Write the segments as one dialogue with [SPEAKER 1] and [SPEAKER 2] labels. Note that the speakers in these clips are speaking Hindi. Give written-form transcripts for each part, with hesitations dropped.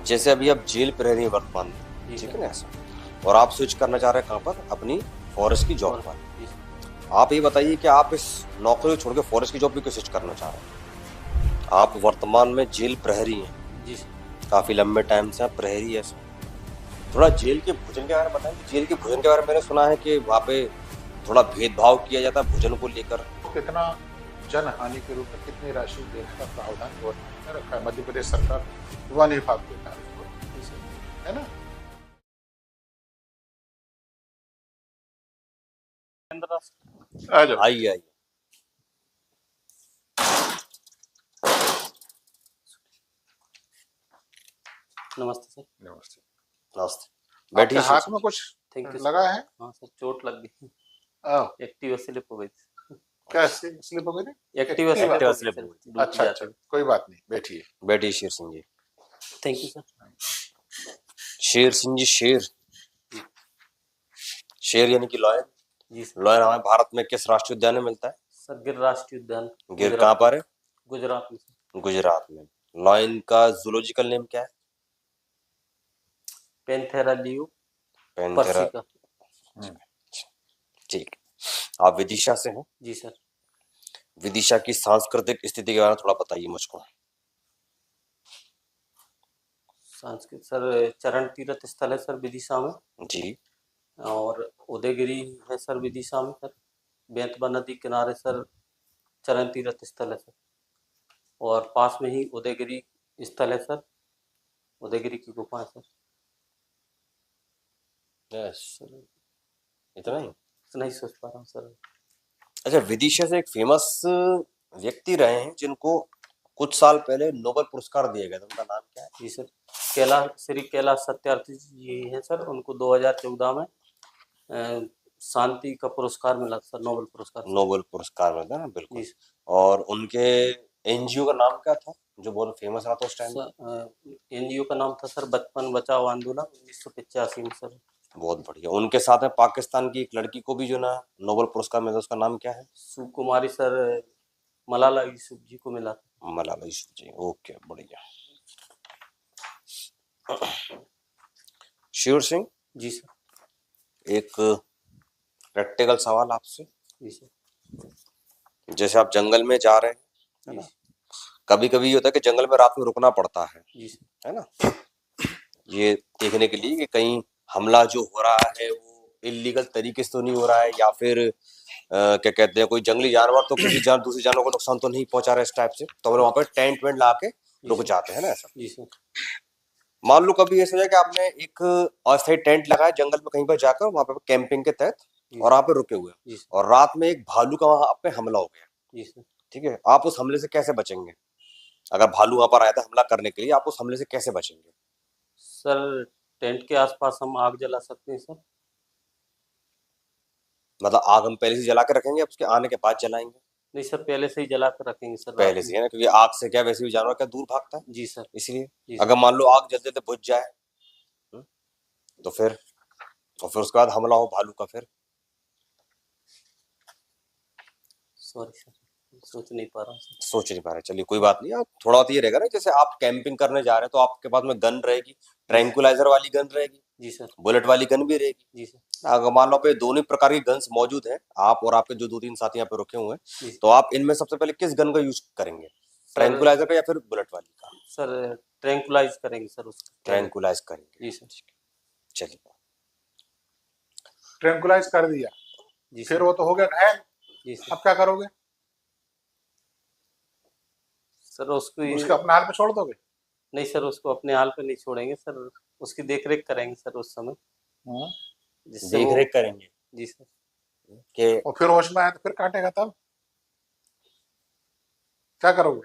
[SPEAKER 1] जैसे अभी आप जेल पे रह रही हैं वर्तमान में, ठीक है ना ऐसा, और आप स्विच करना चाह रहे हैं कहाँ पर, अपनी फॉरेस्ट की जॉब पर। आप ये बताइए कि आप इस नौकरी को छोड़ के फॉरेस्ट की जॉब भी क्यों स्विच करना चाह रहे हैं? आप वर्तमान में जेल प्रहरी हैं जी, काफी लंबे टाइम से आप प्रहरी है। थोड़ा जेल के भोजन के बारे में बताएं। जेल के भोजन के बारे में मैंने सुना है कि वहाँ पे थोड़ा भेदभाव किया जाता है भोजन को लेकर।
[SPEAKER 2] कितना जनहानि के रूप में कितनी राशि देने का प्रावधान गवर्नमेंट ने रखा है, मध्य प्रदेश सरकार वन विभाग देता है उसको, है ना। आ जाओ।
[SPEAKER 1] आइए आइए।
[SPEAKER 3] नमस्ते सर।
[SPEAKER 2] नमस्ते।
[SPEAKER 1] नमस्ते।
[SPEAKER 2] आपके
[SPEAKER 1] बैठिए।
[SPEAKER 2] हाथ में कुछ लगा है?
[SPEAKER 3] हाँ सर, चोट लग गई। एक्टिवा स्लिप हो गई थी।
[SPEAKER 2] क्या स्लिप हो गई थी?
[SPEAKER 3] एक्टिवा स्लिप हो गई।
[SPEAKER 2] अच्छा अच्छा, कोई बात नहीं, बैठिए।
[SPEAKER 1] बैठिए Sher Singh ji.
[SPEAKER 3] Thank you sir.
[SPEAKER 1] Sher Singh जी, शेर शेर यानी कि लॉयन जी। लॉयन हमारे भारत में किस राष्ट्रीय उद्यान में मिलता है?
[SPEAKER 3] सर गिर राष्ट्रीय उद्यान।
[SPEAKER 1] गिर कहाँ पर है?
[SPEAKER 3] गुजरात में।
[SPEAKER 1] गुजरात में। लॉयन का जूलॉजिकल नेम क्या है?
[SPEAKER 3] Panthera leo
[SPEAKER 1] Panthera. ठीक। आप विदिशा से हैं?
[SPEAKER 3] जी सर।
[SPEAKER 1] विदिशा की सांस्कृतिक स्थिति के बारे में थोड़ा बताइए मुझको।
[SPEAKER 3] सांस्कृतिक सर, चरण तीर्थ स्थल है सर विदिशा में
[SPEAKER 1] जी।
[SPEAKER 3] और उदयगिरी है सर विदिशा में सर। बेतवा नदी किनारे सर चरण तीर्थ स्थल है सर, और पास में ही उदयगिरी स्थल है सर। उदयगिरी की गुफा है सर।
[SPEAKER 1] सर इतना ही
[SPEAKER 3] नहीं सोच पा रहा हूँ सर।
[SPEAKER 1] अच्छा, विदिशा से एक फेमस व्यक्ति रहे हैं जिनको कुछ साल पहले नोबेल पुरस्कार दिया गया था, उनका नाम क्या है?
[SPEAKER 3] जी सर, श्री कैलाश सत्यार्थी जी हैं सर। उनको 2014 में शांति का पुरस्कार मिला सर, नोबेल पुरस्कार।
[SPEAKER 1] नोबेल पुरस्कार मिला था ना, बिल्कुल। और उनके एनजीओ का नाम क्या था जो बहुत फेमस रहा था उस टाइम?
[SPEAKER 3] एनजीओ का नाम था सर बचपन बचाओ आंदोलन 1985 में सर।
[SPEAKER 1] बहुत बढ़िया। उनके साथ में पाकिस्तान की एक लड़की को भी जो ना नोबेल पुरस्कार मिला, उसका नाम क्या है?
[SPEAKER 3] सुकुमारी सर, मलाला यूसुफ जी को मिला था।
[SPEAKER 1] मलाला यूसुफ जी, ओके बढ़िया। शिव सिंह
[SPEAKER 3] जी सर।
[SPEAKER 1] एक प्रैक्टिकल सवाल आपसे।
[SPEAKER 3] जी सर।
[SPEAKER 1] जैसे आप जंगल में जा रहे हैं, है ना, कभी कभी ये होता है कि जंगल में रात में रुकना पड़ता है, है ना, ये देखने के लिए कि कहीं हमला जो हो रहा है वो इलीगल तरीके से तो नहीं हो रहा है, या फिर क्या कहते हैं, कोई जंगली जानवर तो किसी दूसरी जानवर को नुकसान तो नहीं पहुंचा रहा है, इस टाइप से। तो हम वहां पर टेंट वेंट ला के रुक जाते हैं ना, ऐसा। मान लो कभी ऐसा हो जाए कि आपने एक अस्थायी टेंट लगाया जंगल में कहीं पर जाकर, वहां पे कैंपिंग के तहत, और वहां पे रुके हुए, और रात में एक भालू का वहां पे हमला हो गया, ठीक है, आप उस हमले से कैसे बचेंगे? अगर भालू वहां पर आया था हमला करने के लिए, आप उस हमले से कैसे बचेंगे?
[SPEAKER 3] सर टेंट के आसपास हम आग जला सकते हैं सर।
[SPEAKER 1] मतलब आग हम पहले से जला के रखेंगे, उसके आने के बाद जलाएंगे?
[SPEAKER 3] नहीं सर, पहले से ही जला कर रखेंगे सर।
[SPEAKER 1] पहले से है ना, क्योंकि आग से क्या वैसे भी जानवर क्या दूर भागता है।
[SPEAKER 3] जी सर।
[SPEAKER 1] इसलिए अगर मान लो आग जलते बुझ जाए तो फिर उसके बाद हमला हो भालू का, फिर?
[SPEAKER 3] सॉरी सर, सोच नहीं पा रहा हूँ।
[SPEAKER 1] सोच नहीं पा रहे, चलिए कोई बात नहीं। आप थोड़ा तो ये रहेगा ना, जैसे आप कैंपिंग करने जा रहे हैं तो आपके पास में गन रहेगी, ट्रैंकुलाइजर वाली गन रहेगी,
[SPEAKER 3] जी सर,
[SPEAKER 1] बुलेट वाली गन भी रहेगी,
[SPEAKER 3] जी सर।
[SPEAKER 1] अगर मान लो पे दोनों प्रकार की गन्स मौजूद है, आप और आपके जो 2-3 साथी यहाँ पे रुके हुए हैं, तो आप इनमें सबसे पहले किस गन का यूज करेंगे, ट्रैंकुलाइजर का या फिर बुलेट वाली का?
[SPEAKER 3] सर ट्रैंकुलाइज करेंगे सर उसको।
[SPEAKER 1] ट्रैंकुलाइज करेंगे,
[SPEAKER 3] जी सर।
[SPEAKER 1] चलिए।
[SPEAKER 2] ट्रैंकुलाइज कर दिया जी, फिर वो तो हो गया घायल।
[SPEAKER 3] जी सर।
[SPEAKER 2] अब क्या करोगे
[SPEAKER 3] सर? उसको
[SPEAKER 2] अपने हाल पे छोड़ दोगे?
[SPEAKER 3] नहीं सर, उसको अपने हाल पे नहीं छोड़ेंगे सर, उसकी देखरेख करेंगे सर उस समय।
[SPEAKER 1] देखरेख करेंगे?
[SPEAKER 3] जी सर।
[SPEAKER 2] के और फिर होश में आए तो फिर काटेगा, तब क्या करोगे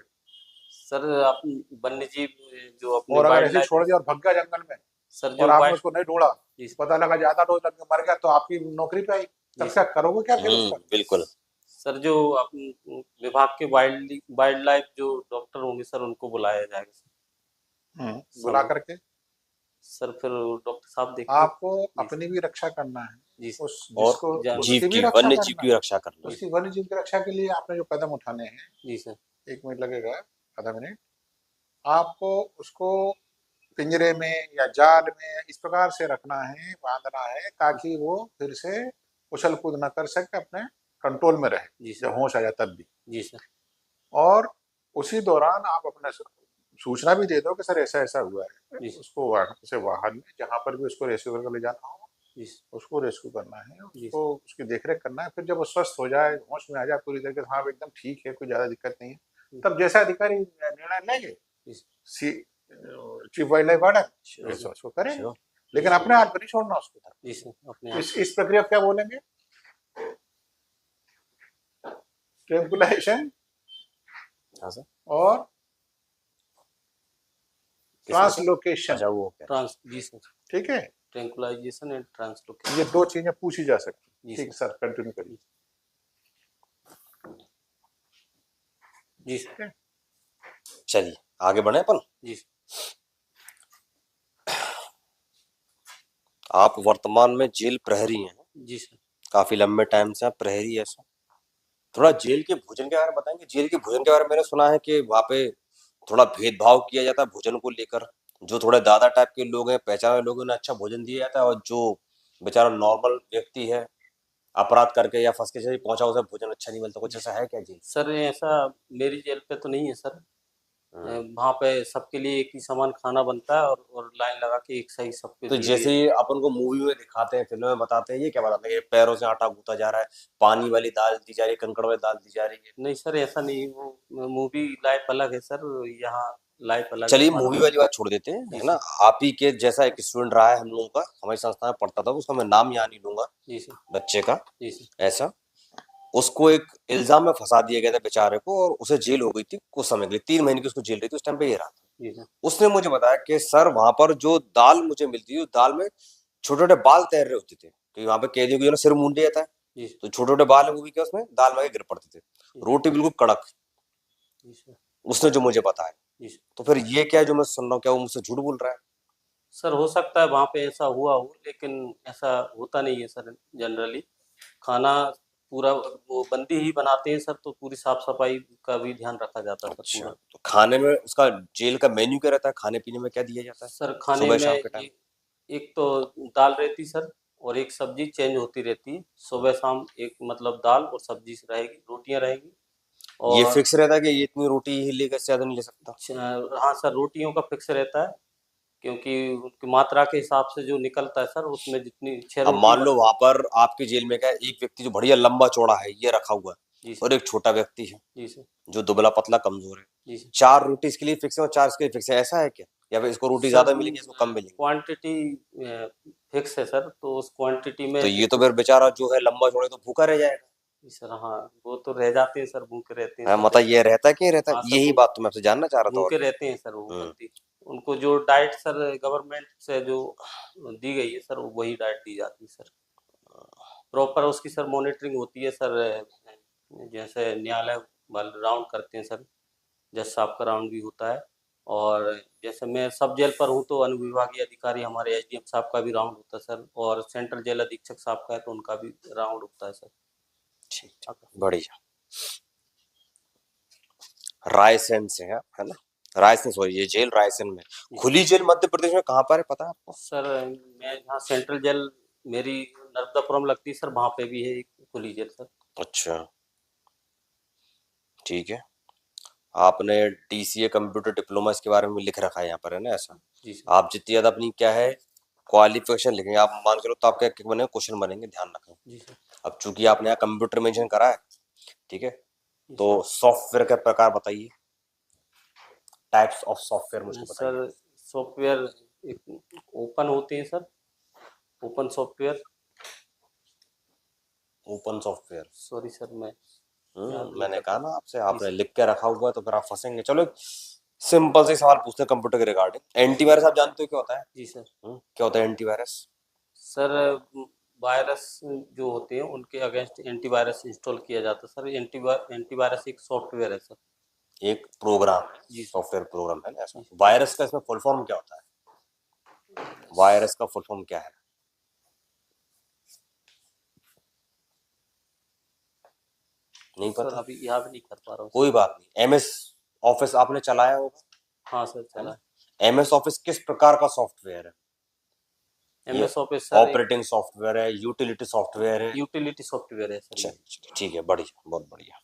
[SPEAKER 3] सर? आप वन्य जीव जो अपने
[SPEAKER 2] और अगर ऐसे छोड़ दिया और भग गया जंगल में
[SPEAKER 3] सर,
[SPEAKER 2] और आपने उसको नहीं ढूंढा, पता लगा ज्यादा डोज लग के मर गया, तो आपकी नौकरी पे आई, तब क्या करोगे? क्या फिर उसका?
[SPEAKER 1] बिल्कुल
[SPEAKER 3] सर, जो विभाग के वाइल्ड लाइफ जो डॉक्टर होंगे सर, उनको बुलाया जाएगा सर।
[SPEAKER 1] बुला करके
[SPEAKER 3] सर फिर डॉक्टर साहब देखिए,
[SPEAKER 2] आपको अपनी भी रक्षा करना है
[SPEAKER 3] जी,
[SPEAKER 2] उस
[SPEAKER 1] जिसको
[SPEAKER 2] जीव की
[SPEAKER 1] वन्य जीव की रक्षा करना है।
[SPEAKER 2] उसकी वन्य जीव की रक्षा के लिए आपने जो कदम उठाने हैं,
[SPEAKER 3] जी सर,
[SPEAKER 2] 1 मिनट लगेगा, आधा मिनट, आपको उसको पिंजरे में या जाल में इस प्रकार से रखना है, बांधना है, ताकि वो फिर से उछल कूद न कर सके, अपने कंट्रोल में रहे,
[SPEAKER 3] जी
[SPEAKER 2] जब
[SPEAKER 3] सर।
[SPEAKER 2] होश आ जाए तब भी।
[SPEAKER 3] जी सर।
[SPEAKER 2] और उसी दौरान आप अपने सूचना भी दे दो कि सर ऐसा ऐसा हुआ है,
[SPEAKER 3] जी सर।
[SPEAKER 2] उसको वहाँ से वाहन में जहाँ पर भी उसको रेस्क्यू करके ले जाना हो,
[SPEAKER 3] जी सर।
[SPEAKER 2] उसको रेस्क्यू करना है,
[SPEAKER 3] जी
[SPEAKER 2] उसको उसकी देखरेख करना है। फिर जब वो स्वस्थ हो जाए, होश में आ जाए पूरी तरीके से, हाँ अब एकदम ठीक है, कोई ज्यादा दिक्कत नहीं है,
[SPEAKER 3] सर।
[SPEAKER 2] तब जैसा अधिकारी निर्णय लेंगे,
[SPEAKER 3] जी sir.
[SPEAKER 2] Chief wildlife warden,
[SPEAKER 3] sure
[SPEAKER 2] वैसा
[SPEAKER 3] सर।
[SPEAKER 2] उसको करेंगे।
[SPEAKER 1] श्योर।
[SPEAKER 2] लेकिन अपने हाथ पर नहीं छोड़ना उसको।
[SPEAKER 3] जी सर, अपने आप
[SPEAKER 2] इस प्रक्रिया को क्या बोलेंगे? ट्रैंकुलाइजेशन
[SPEAKER 1] हाँ सर,
[SPEAKER 2] और
[SPEAKER 1] किसमें सर?
[SPEAKER 2] ट्रांसलोकेशन।
[SPEAKER 1] अच्छा वो क्या?
[SPEAKER 3] ट्रांस जी सर,
[SPEAKER 2] ठीक है,
[SPEAKER 3] ट्रैंकुलाइजेशन एंड ट्रांसलोकेशन।
[SPEAKER 2] ये दो चीजें पूछी जा सकती।
[SPEAKER 3] जी
[SPEAKER 2] ठीक
[SPEAKER 3] सर।
[SPEAKER 2] सर, कंटिन्यू करिए।
[SPEAKER 3] जी सर।
[SPEAKER 2] ठीक है।
[SPEAKER 1] चलिए आगे बढ़े अपन।
[SPEAKER 3] जी सर।
[SPEAKER 1] आप वर्तमान में जेल प्रहरी हैं,
[SPEAKER 3] जी सर।
[SPEAKER 1] काफी लंबे टाइम से आप प्रहरी है सर। थोड़ा जेल के भोजन के बारे में बताएंगे। जेल के भोजन के बारे में मैंने सुना है कि वहाँ पे थोड़ा भेदभाव किया जाता है भोजन को लेकर। जो थोड़े दादा टाइप के लोग हैं, पहचान वाले लोग हैं, उन्हें अच्छा भोजन दिया जाता है, और जो बेचारा नॉर्मल व्यक्ति है, अपराध करके या फंस के चलिए पहुंचा, उसे भोजन अच्छा नहीं मिलता। कुछ ऐसा है क्या जेल?
[SPEAKER 3] सर ऐसा मेरी जेल पे तो नहीं है सर। वहाँ पे सबके लिए एक ही समान खाना बनता है, और लाइन लगा के एक सही सबको
[SPEAKER 1] तो
[SPEAKER 3] दे
[SPEAKER 1] जैसे
[SPEAKER 3] दिए।
[SPEAKER 1] ही अपन को मूवी में दिखाते हैं, फिल्म में बताते हैं, ये क्या बताते हैं? ये पैरों से आटा गूंथा जा रहा है, पानी वाली दाल दी जा रही है, कंकड़ वाली दाल दी जा रही है।
[SPEAKER 3] नहीं सर, ऐसा नहीं, वो मूवी लाइफ अलग है सर, यहाँ लाइफ अलग है
[SPEAKER 1] चलिए
[SPEAKER 3] हमारा।
[SPEAKER 1] मूवी वाली बात छोड़ देते हैं,
[SPEAKER 3] जी
[SPEAKER 1] है ना।
[SPEAKER 3] सर।
[SPEAKER 1] आप ही के जैसा एक स्टूडेंट रहा है हम लोगों का, हमारी संस्था में पढ़ता था, उसका मैं नाम यहाँ नहीं लूंगा,
[SPEAKER 3] जी सर।
[SPEAKER 1] बच्चे का।
[SPEAKER 3] जी सर।
[SPEAKER 1] ऐसा उसको एक इल्जाम में फंसा दिया गया था बेचारे को, और उसे जेल हो गई थी कुछ समय के लिए, 3 महीने की उसको जेल रही थी। उस टाइम पे ये रहा था।
[SPEAKER 3] जी सर।
[SPEAKER 1] उसने मुझे बताया कि सर वहां पर जो दाल मुझे मिलती थी, उस दाल में छोटे छोटे बाल तैर रहे होते थे, क्योंकि वहां पे कैदियों को जो ना सिर मुंड जाता है,
[SPEAKER 3] जी सर।
[SPEAKER 1] तो छोटे छोटे बाल है वो भी क्या उसमें दाल में गिर पड़ते थे। रोटी बिल्कुल कड़क,
[SPEAKER 3] जी सर।
[SPEAKER 1] उसने जो मुझे बताया।
[SPEAKER 3] जी सर।
[SPEAKER 1] तो फिर ये क्या है जो मैं सुन रहा हूँ, क्या वो मुझसे झूठ बोल रहा है?
[SPEAKER 3] सर हो सकता है वहाँ पे ऐसा हुआ हो, लेकिन ऐसा होता नहीं है सर। जनरली खाना पूरा वो बंदी ही बनाते हैं सर, तो पूरी साफ सफाई का भी ध्यान रखा जाता है सर
[SPEAKER 1] अच्छा,
[SPEAKER 3] पूरा।
[SPEAKER 1] तो खाने में उसका जेल का मेन्यू क्या रहता है? खाने पीने में क्या दिया जाता है
[SPEAKER 3] सर खाने
[SPEAKER 1] सुबह
[SPEAKER 3] में
[SPEAKER 1] शाम के टाइम?
[SPEAKER 3] एक तो दाल रहती सर, और एक सब्जी चेंज होती रहती है सुबह शाम। एक मतलब दाल और सब्जी से रहेगी, रोटियां रहेगी।
[SPEAKER 1] ये
[SPEAKER 3] और
[SPEAKER 1] फिक्स रहता है कि ये इतनी रोटी ही लेगा, इससे ज्यादा नहीं ले सकता?
[SPEAKER 3] हाँ सर, रोटियों का फिक्स रहता है, क्योंकि उनकी मात्रा के हिसाब से जो निकलता है सर, उसमें जितनी 6
[SPEAKER 1] अब
[SPEAKER 3] रोटी
[SPEAKER 1] मान लो वहां पर आपके जेल में क्या है, एक व्यक्ति जो बढ़िया लंबा चौड़ा है ये रखा हुआ है,
[SPEAKER 3] जी
[SPEAKER 1] और
[SPEAKER 3] सर।
[SPEAKER 1] एक छोटा व्यक्ति है
[SPEAKER 3] जी सर।
[SPEAKER 1] जो दुबला पतला कमजोर है।
[SPEAKER 3] जी सर।
[SPEAKER 1] 4 रोटी इसके लिए फिक्स है और 4 इसके लिए फिक्स है, ऐसा है क्या? या फिर इसको रोटी
[SPEAKER 3] सर
[SPEAKER 1] ज्यादा मिलेगी, इसको कम मिलेगी?
[SPEAKER 3] क्वांटिटी फिक्स है सर, तो उस क्वांटिटी में
[SPEAKER 1] तो ये तो
[SPEAKER 3] जितनी।
[SPEAKER 1] फिर बेचारा जो है लंबा चौड़ा, तो भूखा रह जाएगा।
[SPEAKER 3] जी सर, हाँ वो तो रह जाते हैं सर, भूखे रहते हैं
[SPEAKER 1] हाँ,
[SPEAKER 3] सर।
[SPEAKER 1] मतलब ये रहता है कि नहीं रहता?
[SPEAKER 3] हाँ सर,
[SPEAKER 1] यही बात तो मैं आपसे जानना चाह रहा था, और
[SPEAKER 3] भूखे
[SPEAKER 1] क्या।
[SPEAKER 3] रहते हैं सर वो
[SPEAKER 1] हम्म।
[SPEAKER 3] बंदी। उनको जो डाइट सर गवर्नमेंट से जो दी गई है सर, वही डाइट दी जाती है सर। प्रॉपर उसकी सर मॉनिटरिंग होती है सर। जैसे न्यायालय वाले राउंड करते हैं सर, जज साहब का राउंड भी होता है। और जैसे मैं सब जेल पर हूँ, तो अनुविभागीय अधिकारी हमारे एसडीएम साहब का भी राउंड होता है सर, और सेंट्रल जेल अधीक्षक साहब का है तो उनका भी राउंड होता है सर।
[SPEAKER 1] ठीक ठीक, बढ़िया। रायसेन से है ना? रायसेन, सॉरी, ये जेल रायसेन में। खुली जेल मध्य प्रदेश में कहाँ पर है, पता है आपको?
[SPEAKER 3] सर मैं जहाँ सेंट्रल जेल मेरी नर्मदापुरम लगती है सर, वहाँ पे भी है एक खुली जेल सर।
[SPEAKER 1] अच्छा, ठीक है। आपने डीसीए कंप्यूटर डिप्लोमा इसके बारे में लिख रखा है यहाँ पर, है ना ऐसा?
[SPEAKER 3] जी सर।
[SPEAKER 1] आप जितनी ज्यादा अपनी क्या है क्वालिफिकेशन लिखेंगे, आप मान के लो, तो आपके बने क्वेश्चन बनेंगे, ध्यान रखें।
[SPEAKER 3] जी सर।
[SPEAKER 1] अब चूंकि आपने यहाँ कंप्यूटर मेंशन करा है, ठीक है,
[SPEAKER 3] जी
[SPEAKER 1] तो सॉफ्टवेयर के प्रकार बताइए, टाइप्स ऑफ सॉफ्टवेयर मुझको बताइए।
[SPEAKER 3] सर सॉफ्टवेयर एक ओपन होते हैं sir, open software.
[SPEAKER 1] Open software.
[SPEAKER 3] Sorry sir, मैं याद नहीं
[SPEAKER 1] मैंने
[SPEAKER 3] कर
[SPEAKER 1] कहा
[SPEAKER 3] पा।
[SPEAKER 1] ना आपसे,
[SPEAKER 3] जी
[SPEAKER 1] आपने
[SPEAKER 3] सर।
[SPEAKER 1] लिख के रखा हुआ है, तो फिर आप फंसेंगे। चलो एक सिंपल से सवाल पूछते हैं कंप्यूटर के रिगार्डिंग। एंटीवायरस आप जानते हो क्या होता है?
[SPEAKER 3] जी सर।
[SPEAKER 1] क्या होता है एंटीवायरस?
[SPEAKER 3] सर वायरस जो होते हैं उनके अगेंस्ट एंटीवायरस इंस्टॉल किया जाता है सर। एंटीवायरस एक सॉफ्टवेयर है सर।
[SPEAKER 1] एक प्रोग्राम,
[SPEAKER 3] जी सर।
[SPEAKER 1] सॉफ्टवेयर प्रोग्राम है ना ऐसा।
[SPEAKER 3] जी
[SPEAKER 1] वायरस का इसमें फुल फॉर्म क्या होता है? वायरस का फुल फॉर्म क्या है? नहीं
[SPEAKER 3] सर
[SPEAKER 1] पता?
[SPEAKER 3] अभी याद नहीं कर पा रहा हूँ
[SPEAKER 1] कोई
[SPEAKER 3] सर।
[SPEAKER 1] बात नहीं। एमएस ऑफिस आपने चलाया होगा,
[SPEAKER 3] हाँ सर,
[SPEAKER 1] है
[SPEAKER 3] चला
[SPEAKER 1] ना?
[SPEAKER 3] है।
[SPEAKER 1] MS ऑफिस किस प्रकार का सॉफ्टवेयर है? ये
[SPEAKER 3] MS office sir
[SPEAKER 1] operating software है, यूटिलिटी सॉफ्टवेयर है?
[SPEAKER 3] यूटिलिटी सॉफ्टवेयर है सर।
[SPEAKER 1] चलिए ठीक है, बढ़िया, बहुत बढ़िया।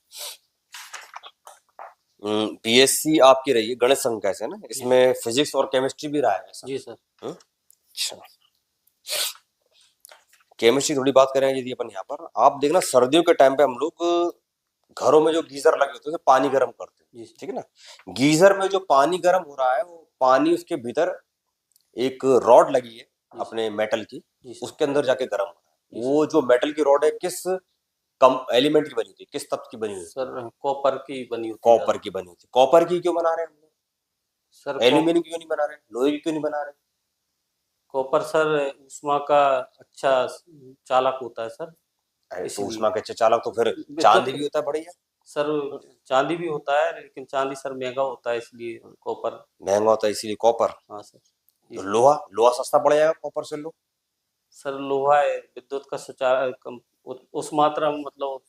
[SPEAKER 1] BSc आपकी रही है गणित संकाय से ना, इसमें फिजिक्स और केमिस्ट्री भी रहा है सर?
[SPEAKER 3] जी सर।
[SPEAKER 1] अच्छा, केमिस्ट्री थोड़ी बात करें यदि अपन यहाँ पर, आप देखना सर्दियों के टाइम पे हम लोग घरों में जो गीजर लगे होते हैं पानी गर्म करते हैं, ठीक है ना। गीजर में जो पानी गर्म हो रहा है वो पानी उसके भीतर एक रॉड लगी है अपने मेटल की, उसके अंदर जाके गर्म हो रहा है। वो जो मेटल की रॉड है किस कम एलिमेंट की बनी होती है, किस तत्व की बनी होती है?
[SPEAKER 3] सर कॉपर की बनी होती है।
[SPEAKER 1] कॉपर की बनी होती है। कॉपर की क्यों बना रहे हैं हम लोग?
[SPEAKER 3] सर
[SPEAKER 1] एल्यूमिनियम की क्यों नहीं बना रहे, लोहे की क्यों नहीं बना रहे?
[SPEAKER 3] कॉपर सर ऊष्मा का अच्छा चालक होता है सर,
[SPEAKER 1] तो ऊष्मा के अच्छे चालक तो फिर चांदी भी होता है बढ़िया
[SPEAKER 3] सर। चांदी भी होता है लेकिन चांदी सर महंगा होता है, इसलिए कॉपर
[SPEAKER 1] महंगा होता है, इसीलिए कॉपर।
[SPEAKER 3] हाँ सर।
[SPEAKER 1] तो लोहा, लोहा सस्ता पड़ जाएगा कॉपर से लो।
[SPEAKER 3] सर लोहा है विद्युत का सुचार उस मात्रा में, मतलब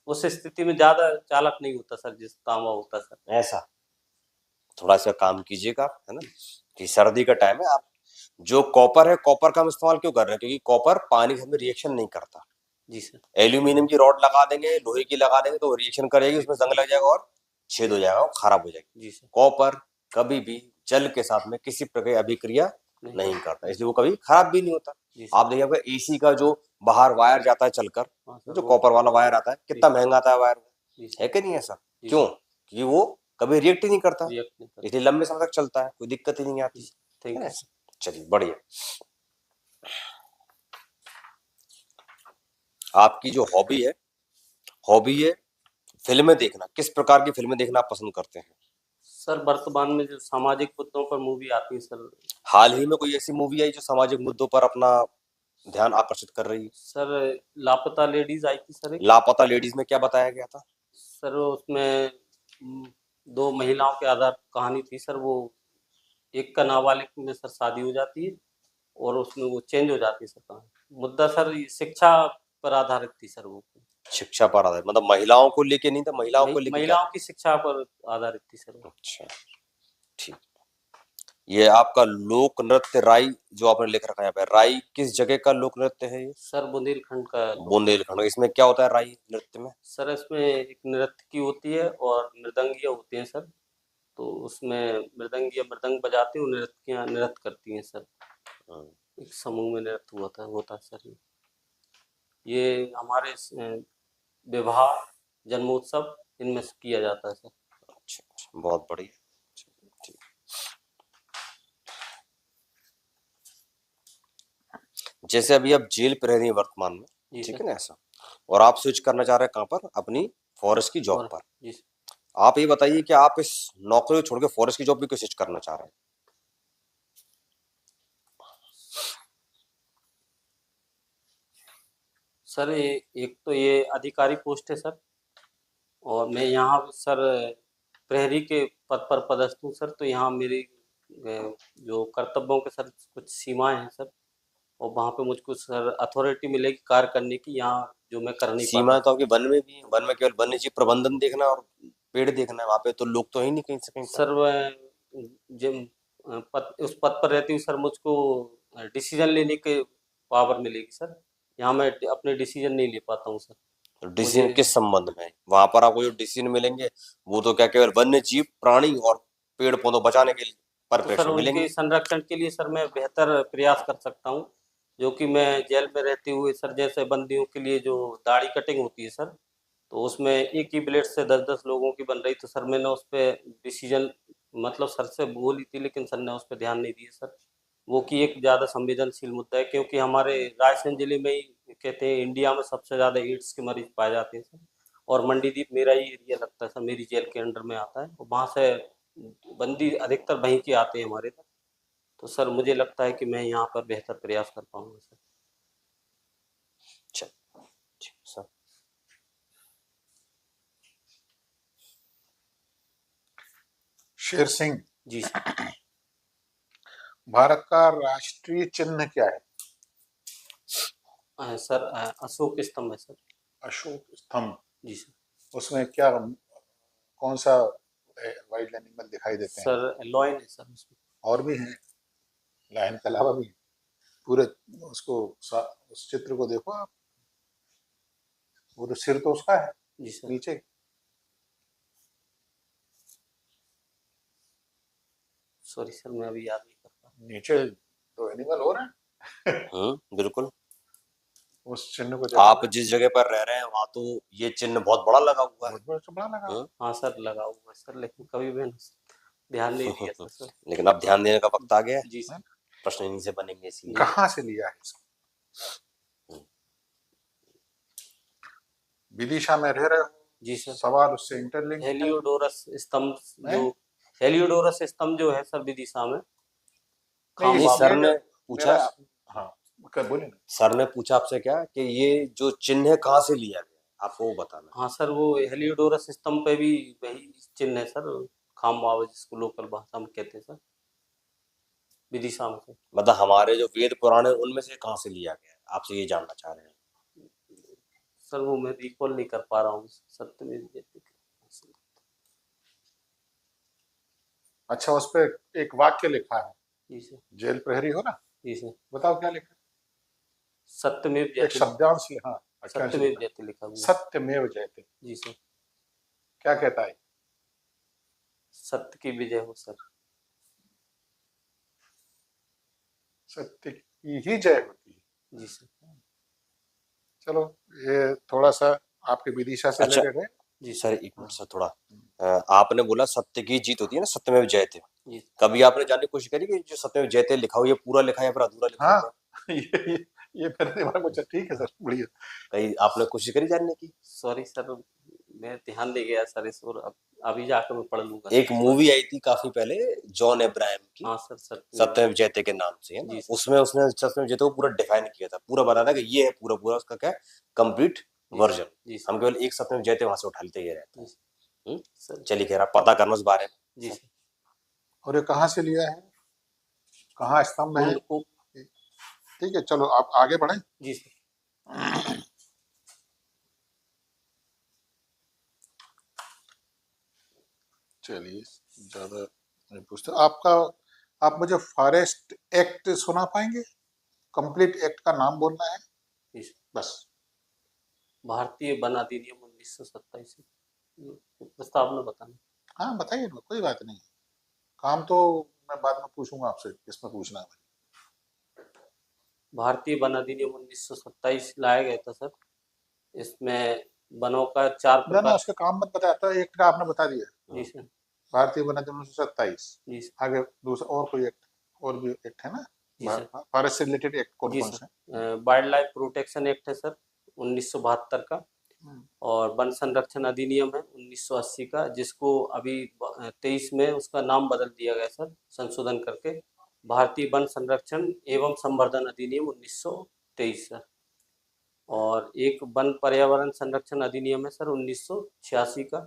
[SPEAKER 3] उस स्थिति में ज्यादा चालक नहीं होता सर जिस तांबा होता सर।
[SPEAKER 1] ऐसा थोड़ा सा काम कीजिएगा, है ना, कि सर्दी का टाइम है, आप जो कॉपर है कॉपर का हम इस्तेमाल क्यों कर रहे हैं, क्योंकि कॉपर पानी में रिएक्शन नहीं करता।
[SPEAKER 3] जी सर।
[SPEAKER 1] एल्यूमिनियम की रॉड लगा देंगे, लोहे की लगा देंगे तो रिएक्शन करेगी, उसमें जंग लग जाएगा और छेद हो जाएगा और खराब हो जाएगी।
[SPEAKER 3] जी सर।
[SPEAKER 1] कॉपर कभी भी जल के साथ में किसी प्रकार की अभिक्रिया नहीं करता, इसलिए वो कभी खराब भी नहीं होता। आप देखिएगा एसी का जो बाहर वायर जाता है चलकर, जो कॉपर वाला वायर आता है, कितना महंगा आता है वायर, है कि नहीं ऐसा? क्यों? क्योंकि वो कभी रिएक्ट ही नहीं करता, इसलिए लंबे समय तक चलता है, कोई दिक्कत ही नहीं आती। चलिए बढ़िया। आपकी जो हॉबी है फिल्में देखना, किस प्रकार की फिल्में देखना आप पसंद करते हैं?
[SPEAKER 3] सर वर्तमान में जो सामाजिक मुद्दों पर मूवी आती है सर।
[SPEAKER 1] हाल ही में कोई ऐसी मूवी आई जो सामाजिक मुद्दों पर अपना ध्यान आकर्षित कर रही है?
[SPEAKER 3] सर लापता लेडीज आई थी सर।
[SPEAKER 1] लापता लेडीज में क्या बताया गया था?
[SPEAKER 3] सर उसमें दो महिलाओं के आधार कहानी थी सर। वो एक का नाबालिग में सर शादी हो जाती है और उसमें वो चेंज हो जाती है सर कहानी। मुद्दा सर शिक्षा पर आधारित थी सर। वो
[SPEAKER 1] शिक्षा पर आधारित, मतलब महिलाओं को लेके नहीं था, महिलाओं को लेके
[SPEAKER 3] महिलाओं की शिक्षा पर आधारित थी सर।
[SPEAKER 1] अच्छा ठीक। ये आपका लोक नृत्य राई जो आपने लिख रखा है यहाँ पे, राई किस जगह का लोक नृत्य है ये?
[SPEAKER 3] सर बुंदेलखंड का।
[SPEAKER 1] बुंदेलखंड। इसमें क्या होता है राई नृत्य में?
[SPEAKER 3] सर इसमें एक नृत्य होती है और मृदंगिया होती है सर। तो उसमें मृदंगिया मृदंग बजाती हैं, नृत्य करती हैं सर। एक समूह में नृत्य होता है सर। ये हमारे विवाह जन्मोत्सव इनमें किया जाता है सर।
[SPEAKER 1] अच्छा, बहुत बढ़िया। जैसे अभी आप जेल पे रह रही हैं वर्तमान में, ठीक है ना ऐसा, और आप स्विच करना चाह रहे हैं कहाँ पर, अपनी फॉरेस्ट की जॉब पर। आप ये बताइए कि आप इस नौकरी को छोड़ के फॉरेस्ट की जॉब भी क्यों स्विच करना चाह रहे हैं?
[SPEAKER 3] सर एक तो ये अधिकारी पोस्ट है सर, और मैं यहाँ सर प्रहरी के पद पर पदस्थ हूँ सर। तो यहाँ मेरी जो कर्तव्यों के सर कुछ सीमाएं हैं सर, और वहाँ पे मुझको सर अथॉरिटी मिलेगी कार्य करने की, यहाँ जो मैं कर नहीं पाता।
[SPEAKER 1] सीमा तो आपके वन में भी है, वन में केवल वन्य जीव प्रबंधन देखना और पेड़ देखना है, वहाँ पे तो लोग तो ही नहीं कहीं से कहीं।
[SPEAKER 3] सर जिन उस पद पर रहती हूँ सर, मुझको डिसीजन लेने के पावर मिलेगी सर। यहाँ मैं अपने डिसीजन नहीं ले पाता हूँ सर।
[SPEAKER 1] तो डिसीजन किस संबंध में? वहां पर आपको जो डिसीजन मिलेंगे वो तो क्या केवल वन्य जीव प्राणी और पेड़ पौधों बचाने के लिए परिप्रेक्ष्य
[SPEAKER 3] तो
[SPEAKER 1] मिलेंगे?
[SPEAKER 3] उनके संरक्षण के लिए सर मैं बेहतर प्रयास कर सकता हूँ, जो कि मैं जेल में रहते हुए सर, जैसे बंदियों के लिए जो दाढ़ी कटिंग होती है सर, तो उसमें एक ही ब्लेड से 10-10 लोगों की बन रही। तो सर मैंने उस पर डिसीजन मतलब सर से बोली थी, लेकिन सर ने उस पर ध्यान नहीं दिया सर। वो कि एक ज़्यादा संवेदनशील मुद्दा है, क्योंकि हमारे रायसेन जिले में ही कहते हैं इंडिया में सबसे ज़्यादा एड्स के मरीज पाए जाते हैं सर। और मंडीदीप मेरा ही एरिया लगता है सर, मेरी जेल के अंडर में आता है, और वहाँ से बंदी अधिकतर वहीं के आते हैं हमारे तक। तो सर मुझे लगता है कि मैं यहाँ पर बेहतर प्रयास कर पाऊंगा सर।
[SPEAKER 1] सर
[SPEAKER 2] शेर सिंह
[SPEAKER 3] जी सर।
[SPEAKER 2] भारत का राष्ट्रीय चिन्ह क्या है?
[SPEAKER 3] सर अशोक स्तंभ है सर।
[SPEAKER 2] अशोक स्तंभ।
[SPEAKER 3] जी सर।
[SPEAKER 2] उसमें क्या कौन सा वाइल्ड एनिमल दिखाई देते हैं?
[SPEAKER 3] सर लॉयन है सर उसमें।
[SPEAKER 2] और भी हैं, लायन के अलावा भी पूरे उसको उस चित्र को देखो आप, वो तो सिर तो उसका है
[SPEAKER 3] जी सर।
[SPEAKER 2] नीचे।
[SPEAKER 3] सॉरी सर, मैं अभी याद नहीं कर पा
[SPEAKER 2] नीचे तो एनिमल हो रहा है।
[SPEAKER 1] बिल्कुल।
[SPEAKER 2] उस चिन्ह को
[SPEAKER 1] आप
[SPEAKER 2] देखो,
[SPEAKER 1] जिस जगह पर रह रहे हैं वहां तो ये चिन्ह बहुत बड़ा लगा हुआ है।
[SPEAKER 2] बहुत बड़ा चमड़ा लगा हुआ।
[SPEAKER 3] हाँ सर, लगा हुआ है सर, लेकिन कभी मैंने ध्यान नहीं दिया था सर।
[SPEAKER 1] लेकिन अब ध्यान देने का वक्त आ गया है,
[SPEAKER 3] जी
[SPEAKER 2] है।
[SPEAKER 3] सर।
[SPEAKER 1] प्रश्न इन्हीं से बनेंगे इसलिए।
[SPEAKER 2] कहाँ से लिया है इसको? विदिशा में रह रहे हो,
[SPEAKER 3] जी सर।
[SPEAKER 2] सवाल उससे इंटरलिंक है।
[SPEAKER 3] हेलियोडोरस स्तंभ
[SPEAKER 2] हैं?
[SPEAKER 3] जो हेलियोडोरस स्तंभ जो है सर विदिशा में
[SPEAKER 2] नहीं,
[SPEAKER 1] नहीं,
[SPEAKER 3] खामोश
[SPEAKER 1] सर
[SPEAKER 2] ये
[SPEAKER 1] ने
[SPEAKER 2] जो
[SPEAKER 1] पूछा,
[SPEAKER 2] मेरा, हाँ कर बोले ना।
[SPEAKER 1] सर ने पूछा आपसे क्या कि ये जो चिन्ह है कहाँ से लिया गया, आपको वो बताना है।
[SPEAKER 3] हाँ सर, वो हेलियोडोरस स्तंभ पे भी वही चिन्ह है सर, खामबाबा जिसको लोकल भाषा में कहते हैं सर, विदिशा में सर।
[SPEAKER 1] मतलब हमारे जो वेद पुराण है उनमें से कहाँ से लिया गया है, आपसे ये जानना चाह रहे हैं।
[SPEAKER 3] सर वो मैं रिकॉल नहीं कर पा रहा हूँ, सत्यमेव जयते।
[SPEAKER 2] अच्छा, उस पे एक वाक्य लिखा है,
[SPEAKER 3] जी सर।
[SPEAKER 2] जेल प्रहरी हो ना,
[SPEAKER 3] जी सर।
[SPEAKER 2] बताओ क्या लिखा
[SPEAKER 3] सत्यमेव
[SPEAKER 2] है? एक
[SPEAKER 3] जयते।
[SPEAKER 2] शब्दांश हाँ, वाक्यांश
[SPEAKER 3] सत्यमेव
[SPEAKER 2] लिखा है,
[SPEAKER 3] जयते लिखा हुआ है।
[SPEAKER 2] सत्यमेव जयते।
[SPEAKER 3] जी सर।
[SPEAKER 2] क्या कहता है?
[SPEAKER 3] सत्य की विजय हो सर।
[SPEAKER 2] सत्य की ही जय होती है।
[SPEAKER 3] जी सर।
[SPEAKER 2] चलो, ये थोड़ा सा आपके विदिशा से
[SPEAKER 1] अच्छा
[SPEAKER 2] रिलेटेड है।
[SPEAKER 3] जी
[SPEAKER 1] सर,
[SPEAKER 3] सर।
[SPEAKER 1] एक मिनट सर, थोड़ा आपने बोला सत्य की जीत होती है ना, सत्यमेव जयते।
[SPEAKER 3] जी
[SPEAKER 1] कभी आपने जानने की कोशिश करी कि जो सत्यमेव जयते लिखा हो ये पूरा लिखा है या फिर अधूरा लिखा
[SPEAKER 2] हाँ।
[SPEAKER 1] हुआ
[SPEAKER 2] ये मेरे दिमाग में ठीक है सर, बढ़िया।
[SPEAKER 1] है, कहीं आपने कोशिश करी जानने की।
[SPEAKER 3] सॉरी सर, मैं ध्यान नहीं गया सर इस और अभी जाकर मैं पढ़ लूंगा।
[SPEAKER 1] एक मूवी आई थी काफी पहले जॉन अब्राहम की,
[SPEAKER 3] हाँ सर, सत्यमेव।
[SPEAKER 1] सत्यमेव जयते के नाम से, है ना,
[SPEAKER 3] जी सर।
[SPEAKER 1] उसमें उसने सत्यमेव जयते को पूरा डिफाइन किया था, पूरा बता था कि ये है पूरा पूरा उसका क्या कंप्लीट
[SPEAKER 3] जी
[SPEAKER 1] वर्जन।
[SPEAKER 3] जी सर।
[SPEAKER 1] हम केवल एक सत्यमेव जयते वहां से उठा लेते, ये रहता
[SPEAKER 3] जी
[SPEAKER 1] है।
[SPEAKER 3] सर।
[SPEAKER 1] चलिए खैर, आप पता करना उस बारे में।
[SPEAKER 3] जी सर।
[SPEAKER 2] और ये कहाँ से लिया है, कहाँ स्तंभ है?
[SPEAKER 3] कुंड को।
[SPEAKER 2] ठीक है, चलो आप आगे बढ़ें।
[SPEAKER 3] जी सर।
[SPEAKER 2] चलिए, ज्यादा नहीं पूछते आपका, आप मुझे फॉरेस्ट एक्ट सुना पाएंगे? कंप्लीट एक्ट का नाम बोलना है
[SPEAKER 3] जी सर।
[SPEAKER 2] बस।
[SPEAKER 3] भारतीय वन अधिनियम 1927 प्रस्तावना बताना।
[SPEAKER 2] हाँ बताइए ना, कोई बात नहीं, काम तो मैं बाद में पूछूंगा आपसे, किसमें पूछना है।
[SPEAKER 3] भारतीय वन अधिनियम 1927 लाया गया था सर। इसमें वनों का 4
[SPEAKER 2] ना ना,
[SPEAKER 3] प्रकार।
[SPEAKER 2] उसका काम मत बताया था, एक्ट का आपने बता दिया।
[SPEAKER 3] जी सर।
[SPEAKER 2] भारतीय वन अधिनियम 1927।
[SPEAKER 3] जी सर।
[SPEAKER 2] आगे दूसरा और कोई एक्ट, और भी एक्ट है ना
[SPEAKER 3] जी सर।
[SPEAKER 2] फॉरेस्ट से रिलेटेड एक्ट कौन
[SPEAKER 3] जी
[SPEAKER 2] कौन से?
[SPEAKER 3] Sir, wild life protection act है सर 1972 का, और वन संरक्षण अधिनियम है 1980 का, जिसको अभी 23 में उसका नाम बदल दिया गया सर, संशोधन करके भारतीय वन संरक्षण एवं संवर्धन अधिनियम 1923 सर। और एक वन पर्यावरण संरक्षण अधिनियम है सर 1986 का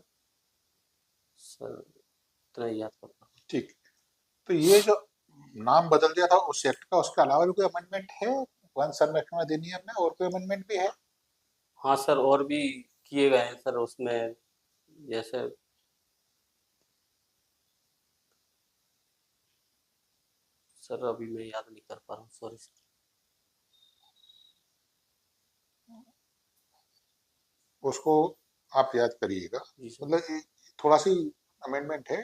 [SPEAKER 3] सर, इतना ही याद करता हूँ।
[SPEAKER 2] ठीक, तो ये जो नाम बदल दिया था उस एक्ट का, उसके अलावा भी कोई अमेंडमेंट है वन संरक्षण अधिनियम में? और कोई अमेंडमेंट भी है?
[SPEAKER 3] हाँ सर, और भी किए गए हैं सर उसमें, जैसे सर अभी मैं याद नहीं कर पा रहा हूँ, सॉरी सर।
[SPEAKER 2] उसको आप याद करिएगा।
[SPEAKER 3] जी सर।
[SPEAKER 2] मतलब ये थोड़ा सी अमेंडमेंट है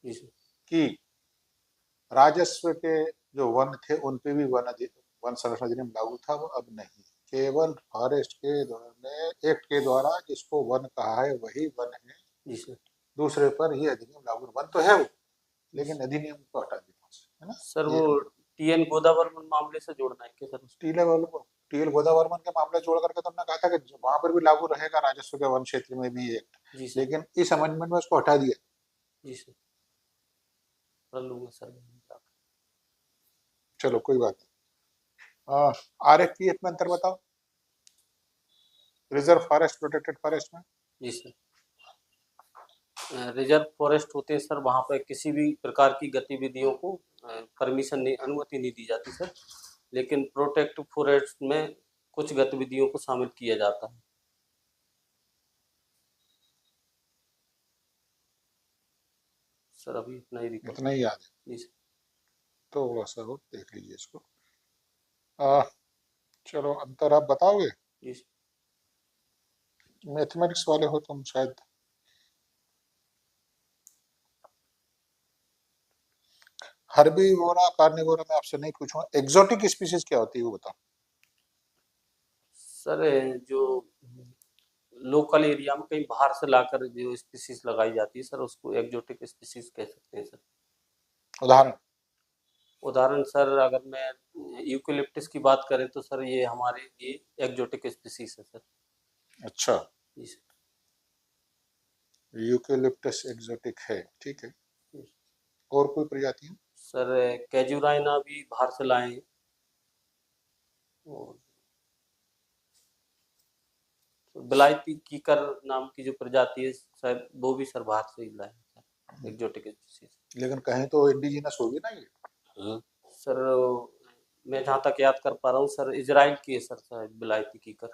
[SPEAKER 3] जी सर।
[SPEAKER 2] कि राजस्व के जो वन थे उन पे भी वन संरक्षण अधिनियम लागू था, वो अब नहीं। केवल फॉरेस्ट के द्वारा, एक्ट के द्वारा जिसको वन कहा है वही वन है।
[SPEAKER 3] जी सर।
[SPEAKER 2] दूसरे पर ये अधिनियम लागू, वन तो है वो, लेकिन अधिनियम को हटा दिया उससे, है ना?
[SPEAKER 3] सर
[SPEAKER 2] ये
[SPEAKER 3] वो टीएन गोदावरी मामले से जोड़ना है क्या सर?
[SPEAKER 2] टीएल गोदावर्मन के मामले जोड़ करके तुमने कहा था कि वहां पर भी लागू रहेगा राजस्व के वन क्षेत्र में भी एक्ट,
[SPEAKER 3] जी सर।
[SPEAKER 2] लेकिन इस अमेंडमेंट में उसको हटा दिया।
[SPEAKER 3] जी सर, कर लूंगा सर।
[SPEAKER 2] चलो कोई बात नहीं। RFPF में अंतर बताओ, रिजर्व फॉरेस्ट, प्रोटेक्टेड फॉरेस्ट में।
[SPEAKER 3] जी सर, रिजर्व फॉरेस्ट होते हैं सर, वहाँ पर किसी भी प्रकार की गतिविधियों को परमिशन नहीं, अनुमति नहीं दी जाती सर, लेकिन प्रोटेक्टिव फॉरेस्ट में कुछ गतिविधियों को शामिल किया जाता है। सर अभी इतना ही रिकॉल।
[SPEAKER 2] इतना ही याद है।
[SPEAKER 3] जी सर।
[SPEAKER 2] थोड़ा सा और देख लीजिए इसको। आ, चलो अंतर आप बताओगे,
[SPEAKER 3] जी सर।
[SPEAKER 2] मैथमेटिक्स वाले हो तुम शायद। हर्बीवोरा कार्निवोरा में आपसे नहीं पूछूंगा, एक्सोटिक स्पीसीज क्या होती है वो बताओ।
[SPEAKER 3] सर जो लोकल एरिया में कहीं बाहर से लाकर जो स्पीसीज लगाई जाती है सर, उसको एक्जोटिक स्पीसीज कह सकते हैं सर।
[SPEAKER 2] उदाहरण।
[SPEAKER 3] उदाहरण सर, अगर मैं यूकेलिप्टस की बात करें तो सर ये हमारे लिए एक्जोटिक स्पीसीज है सर।
[SPEAKER 2] अच्छा,
[SPEAKER 3] जी सर।
[SPEAKER 2] यूकेलिप्टस एक्सोटिक है, ठीक है।
[SPEAKER 3] जी।
[SPEAKER 2] और कोई प्रजातियां?
[SPEAKER 3] सर कैजुराइना भी बाहर से लाए हैं, और बिलायती कीकर नाम की जो प्रजाति है शायद वो भी सर बाहर से ही लाए हैं सर, एक्जोटिक स्पीसीज।
[SPEAKER 2] लेकिन कहीं तो इंडिजिनस होगी ना ये।
[SPEAKER 3] सर मैं जहाँ तक याद कर पा रहा हूँ सर, इजराइल की है सर शायद बिलायती कीकर।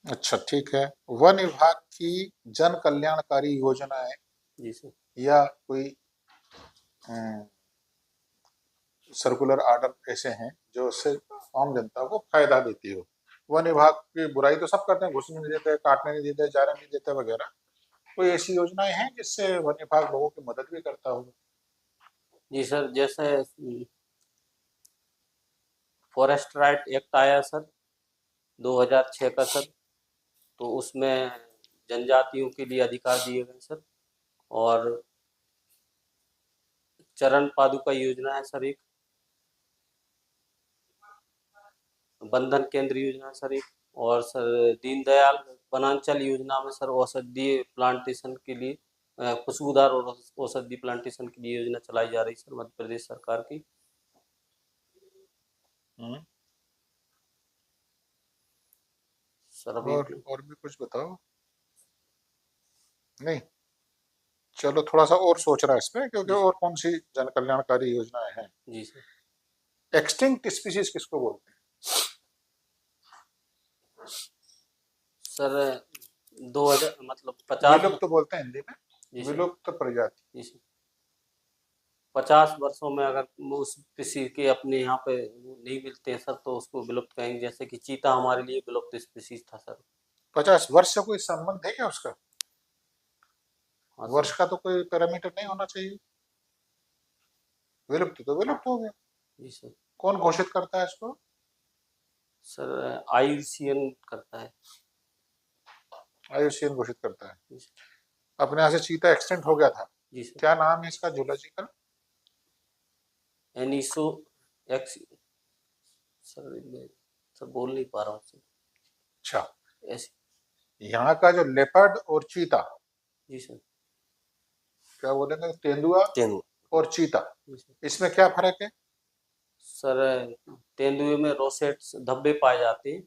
[SPEAKER 2] अच्छा ठीक है। वन विभाग की जन कल्याणकारी योजनाएं
[SPEAKER 3] जी सर।
[SPEAKER 2] या कोई सर्कुलर आर्डर ऐसे हैं जो उससे आम जनता को फायदा देती हो। वन विभाग की बुराई तो सब करते हैं, घुसने नहीं देते, काटने नहीं देते, जाने नहीं देते वगैरह। कोई ऐसी योजनाएं हैं जिससे वन विभाग लोगों की मदद भी करता हो?
[SPEAKER 3] जी सर, जैसे फॉरेस्ट राइट एक्ट आया सर 2006 का सर, तो उसमें जनजातियों के लिए अधिकार दिए गए सर। और चरण पादुका योजना है सर एक, बंधन केंद्र योजना है सर एक, और सर दीनदयाल वनांचल योजना में सर औषधीय प्लांटेशन के लिए खुशबूदार और औषधि प्लांटेशन के लिए योजना चलाई जा रही है सर मध्य प्रदेश सरकार की।
[SPEAKER 2] हम्म।
[SPEAKER 3] सर अभी
[SPEAKER 2] और भी कुछ बताओ। नहीं, चलो थोड़ा सा और सोच रहा है इसमें, क्योंकि
[SPEAKER 3] जी
[SPEAKER 2] और कौन सी जन कल्याणकारी योजनाएं हैं।
[SPEAKER 3] जी सर।
[SPEAKER 2] एक्सटिंक्ट स्पीसीज किसको बोलते
[SPEAKER 3] सर 2000 मतलब
[SPEAKER 2] हैं?
[SPEAKER 3] 50।
[SPEAKER 2] विलुप्त तो बोलते हैं हिंदी में,
[SPEAKER 3] जी सर।
[SPEAKER 2] विलुप्त प्रजाति।
[SPEAKER 3] जी सर। 50 वर्षों में अगर उस किसी के अपने यहाँ पे नहीं मिलते हैं सर, तो उसको विलुप्त कहेंगे। जैसे कि चीता हमारे लिए विलुप्त स्पीसीज था सर।
[SPEAKER 2] 50 वर्ष से कोई संबंध है क्या उसका?
[SPEAKER 3] हाँ
[SPEAKER 2] वर्ष
[SPEAKER 3] सर।
[SPEAKER 2] का तो कोई पैरामीटर नहीं होना चाहिए। विलुप्त तो विलुप्त हो गया।
[SPEAKER 3] जी सर।
[SPEAKER 2] कौन घोषित करता है इसको?
[SPEAKER 3] सर IUCN करता है।
[SPEAKER 2] आयुष्मान घोषित करता है।
[SPEAKER 3] जी सर।
[SPEAKER 2] अपने यहाँ से चीता एक्सटेंट हो गया था।
[SPEAKER 3] जी सर।
[SPEAKER 2] क्या नाम है इसका जूलॉजिकल?
[SPEAKER 3] एनिसो एक्स। सर मैं सर बोल नहीं पा रहा हूँ सर।
[SPEAKER 2] अच्छा,
[SPEAKER 3] ऐसे।
[SPEAKER 2] यहाँ का जो लेपर्ड और चीता,
[SPEAKER 3] जी सर।
[SPEAKER 2] क्या बोलेंगे, तेंदुआ
[SPEAKER 1] तेंदुआ।
[SPEAKER 2] और चीता,
[SPEAKER 3] जी सर।
[SPEAKER 2] इसमें क्या फर्क है?
[SPEAKER 3] सर तेंदुए में रोसेट्स धब्बे पाए जाते हैं,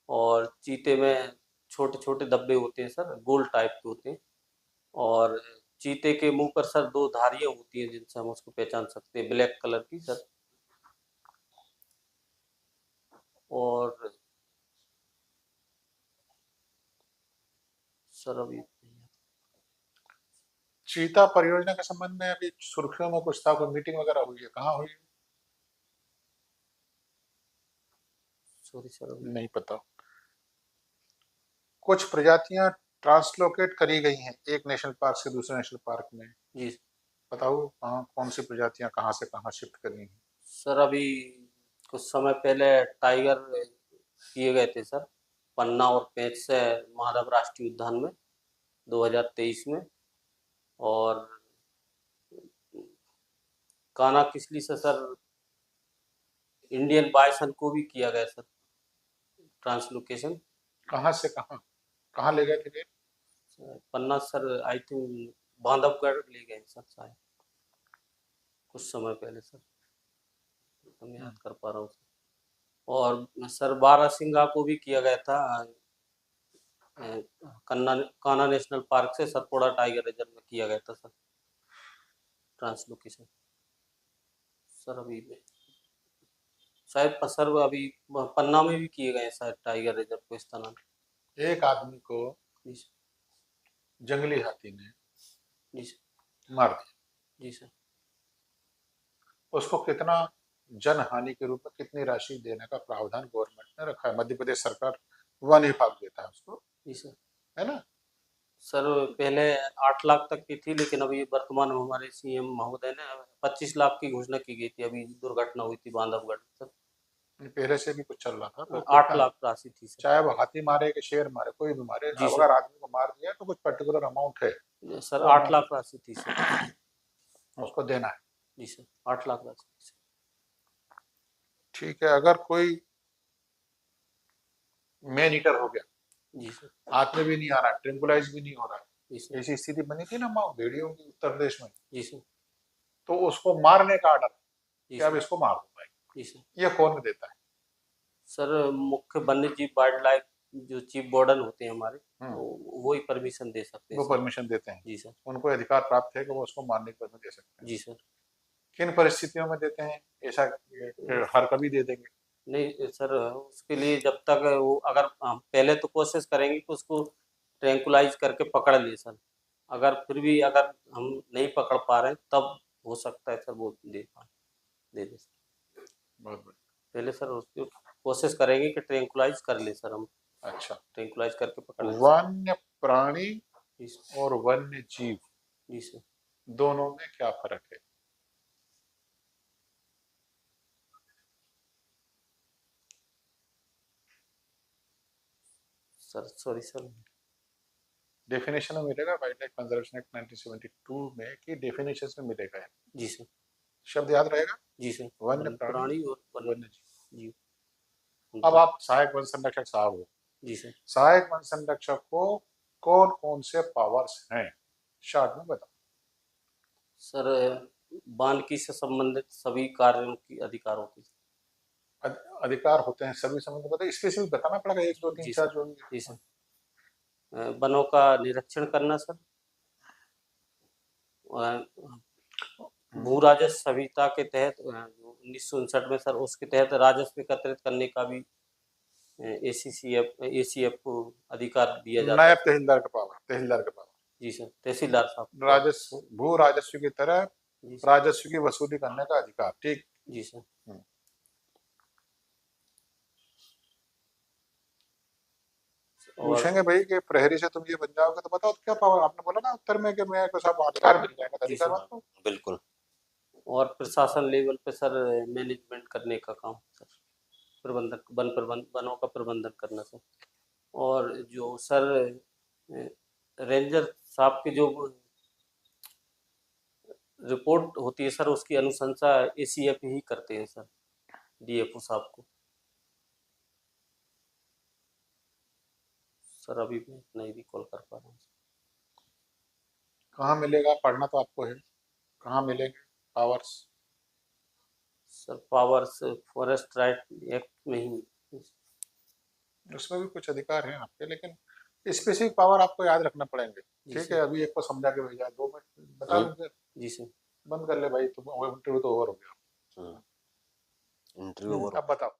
[SPEAKER 3] और चीते में छोटे छोटे धब्बे होते हैं सर, गोल टाइप के होते हैं। और चीते के मुंह पर सर दो धारियां होती हैं जिनसे हम उसको पहचान सकते हैं, ब्लैक कलर की सर। और सर अभी
[SPEAKER 2] चीता परियोजना के संबंध में अभी सुर्खियों में कुछ था, कोई मीटिंग वगैरह हुई है, कहाँ हुई?
[SPEAKER 3] सॉरी सर अभी।
[SPEAKER 2] नहीं पता। कुछ प्रजातियां ट्रांसलोकेट करी गई हैं एक नेशनल पार्क से दूसरे नेशनल पार्क में।
[SPEAKER 3] जी
[SPEAKER 2] बताओ कहाँ, कौन सी प्रजातियां कहाँ से कहाँ शिफ्ट करी हैं?
[SPEAKER 3] सर, अभी कुछ समय पहले टाइगर किए गए थे सर, पन्ना और पेंच से माधव राष्ट्रीय उद्यान में 2023 में। और काना किसली से सर इंडियन बाइसन को भी किया गया सर ट्रांसलोकेशन।
[SPEAKER 2] कहाँ से कहाँ, कहाँ ले गए थे?
[SPEAKER 3] पन्ना सर, आई थिंक बांधवगढ़ ले गए सर शायद कुछ समय पहले सर, हम याद कर पा रहा हूँ सर। और सर बारहसिंगा को भी किया गया था कन्ना कान्हा नेशनल पार्क से सतपुड़ा टाइगर रिजर्व में किया गया था सर ट्रांसलोकेशन। सर अभी शायद सर अभी पन्ना में भी किए गए हैं शायद टाइगर रिजर्व को स्थानांतरित।
[SPEAKER 2] एक आदमी को
[SPEAKER 3] जी सर।
[SPEAKER 2] जंगली हाथी ने
[SPEAKER 3] जी सर।
[SPEAKER 2] मार दिया।
[SPEAKER 3] जी सर।
[SPEAKER 2] उसको कितना जनहानि के रूप में कितनी राशि देने का प्रावधान गवर्नमेंट ने रखा है। मध्य प्रदेश सरकार वन विभाग देता है उसको,
[SPEAKER 3] जी सर।
[SPEAKER 2] है ना।
[SPEAKER 3] सर पहले 8 लाख तक की थी, लेकिन अभी वर्तमान में हमारे सीएम महोदय ने 25 लाख की घोषणा की गई थी। अभी दुर्घटना हुई थी बांधवगढ़ सर,
[SPEAKER 2] पहले से भी कुछ चल रहा था तो
[SPEAKER 3] 8 लाख राशि थी सर।
[SPEAKER 2] चाहे वो हाथी मारे कि शेर मारे, कोई भी मारे,
[SPEAKER 3] जी सर।
[SPEAKER 2] अगर आदमी को मार दिया तो कुछ पर्टिकुलर अमाउंट है
[SPEAKER 3] सर
[SPEAKER 2] वो
[SPEAKER 3] 8 लाख राशि थी सर।
[SPEAKER 2] उसको देना है।
[SPEAKER 3] जी सर, 8 लाख राशि थी सर।
[SPEAKER 2] ठीक है, अगर कोई मेन ईटर हो गया,
[SPEAKER 3] जी सर।
[SPEAKER 2] हाथ में भी नहीं आ रहा, ट्रिंकुलाइज भी नहीं हो रहा,
[SPEAKER 3] जी सर।
[SPEAKER 2] ऐसी स्थिति बनी थी ना माँ भेड़ियों की उत्तर प्रदेश में,
[SPEAKER 3] जी सर।
[SPEAKER 2] तो उसको मारने का आर्डर
[SPEAKER 3] जी
[SPEAKER 2] कि अब
[SPEAKER 3] सर।
[SPEAKER 2] इसको मार दो भाई,
[SPEAKER 3] जी सर।
[SPEAKER 2] ये कौन देता है?
[SPEAKER 3] सर मुख्य वन्य जीव वाइल्ड लाइफ जो चीफ वार्डन होते हैं हमारे,
[SPEAKER 2] हम्म,
[SPEAKER 3] वो ही परमिशन दे सकते हैं
[SPEAKER 2] वो
[SPEAKER 3] सर।
[SPEAKER 2] परमिशन देते हैं,
[SPEAKER 3] जी सर।
[SPEAKER 2] उनको अधिकार प्राप्त है कि वो उसको मारने की परमिशन दे सकते हैं।
[SPEAKER 3] जी सर।
[SPEAKER 2] किन परिस्थितियों में देते हैं ऐसा? हर कभी दे देंगे?
[SPEAKER 3] नहीं सर, उसके लिए जब तक वो, अगर हम पहले तो कोशिश करेंगे कि उसको ट्रैंकुलाइज करके पकड़ ले सर। अगर फिर भी अगर हम नहीं पकड़ पा रहे तब हो सकता है सर वो दे दे सर।
[SPEAKER 2] बहुत बढ़िया।
[SPEAKER 3] पहले सर उसकी कोशिश करेंगे कि ट्रैंकुलाइज कर ले सर, हम
[SPEAKER 2] अच्छा,
[SPEAKER 3] ट्रैंकुलाइज करके पकड़ ले सर।
[SPEAKER 2] वन्य प्राणी
[SPEAKER 3] जी सर।
[SPEAKER 2] और वन्य जीव
[SPEAKER 3] जी सर।
[SPEAKER 2] दोनों में क्या फर्क है?
[SPEAKER 3] Sir sorry sir.
[SPEAKER 2] डेफिनेशन में मिलेगा वाइल्ड लाइफ कंजर्वेशन एक्ट 1972 में, कि डेफिनेशन में मिलेगा है।
[SPEAKER 3] जी सर।
[SPEAKER 2] शब्द याद रहेगा,
[SPEAKER 3] जी सर।
[SPEAKER 2] वन्य
[SPEAKER 3] वन
[SPEAKER 2] प्राणी
[SPEAKER 3] प्राणी और वन
[SPEAKER 2] वन्य जीव।
[SPEAKER 3] जीव।
[SPEAKER 2] अब आप सहायक वन संरक्षक साहब हो,
[SPEAKER 3] जी सर।
[SPEAKER 2] सहायक वन संरक्षक को कौन कौन से पावर्स हैं, शॉर्ट में बताओ।
[SPEAKER 3] सर वानिकी से संबंधित सभी कार्यों की अधिकार होती है।
[SPEAKER 2] अधिकार होते हैं सभी संबंध, बताइए स्पेसिफिक बताना पड़ेगा, 1 2 3
[SPEAKER 3] जी
[SPEAKER 2] 4
[SPEAKER 3] सर।
[SPEAKER 2] जो भी।
[SPEAKER 3] जी सर। वनों का निरीक्षण करना सर, भू राजस्व संहिता के तहत जो 1959 में सर, उसके तहत राजस्व एकत्रित करने का भी एसीएफ को अधिकार दिया जाता है।
[SPEAKER 2] नायब तहसीलदार का पावर, तहसीलदार का पावर,
[SPEAKER 3] जी सर, तहसीलदार साहब।
[SPEAKER 2] राजस्व, भू राजस्व की तरह
[SPEAKER 3] जी सर।
[SPEAKER 2] राजस्व की वसूली करने का अधिकार। ठीक।
[SPEAKER 3] जी सर। और
[SPEAKER 2] पूछेंगे भाई कि प्रहरी से तुम ये बन जाओगे तो बताओ क्या पावर, आपने बोला ना उत्तर में कि मैं को सब अधिकार मिल जाएगा,
[SPEAKER 3] जी
[SPEAKER 2] अधिकार
[SPEAKER 3] सर,
[SPEAKER 2] बात तो।
[SPEAKER 1] बिल्कुल।
[SPEAKER 3] और प्रशासन लेवल पे सर मैनेजमेंट करने का काम सर, प्रबंधन, वनों का प्रबंधन करना सर। और जो सर रेंजर साहब की जो रिपोर्ट होती है सर, उसकी अनुशंसा एसीएफ ही करते हैं सर, डीएफओ साहब को। सर अभी मैं नहीं रिकॉल कर पा रहा हूँ।
[SPEAKER 2] कहाँ मिलेगा, पढ़ना तो आपको है, कहाँ मिलेंगे powers?
[SPEAKER 3] Sir powers forest right act में ही।
[SPEAKER 2] उसमें भी कुछ अधिकार हैं आपके, लेकिन स्पेसिफिक पावर आपको याद रखना पड़ेंगे।
[SPEAKER 3] जी
[SPEAKER 2] ठीक
[SPEAKER 3] सर।
[SPEAKER 2] है, अभी एक को समझा के भेजा, 2 मिनट बता दूं,
[SPEAKER 3] जी सर।
[SPEAKER 2] बंद कर ले भाई, तुम इंटरव्यू तो ओवर हो गया।
[SPEAKER 1] इंटरव्यू
[SPEAKER 2] अब बताओ।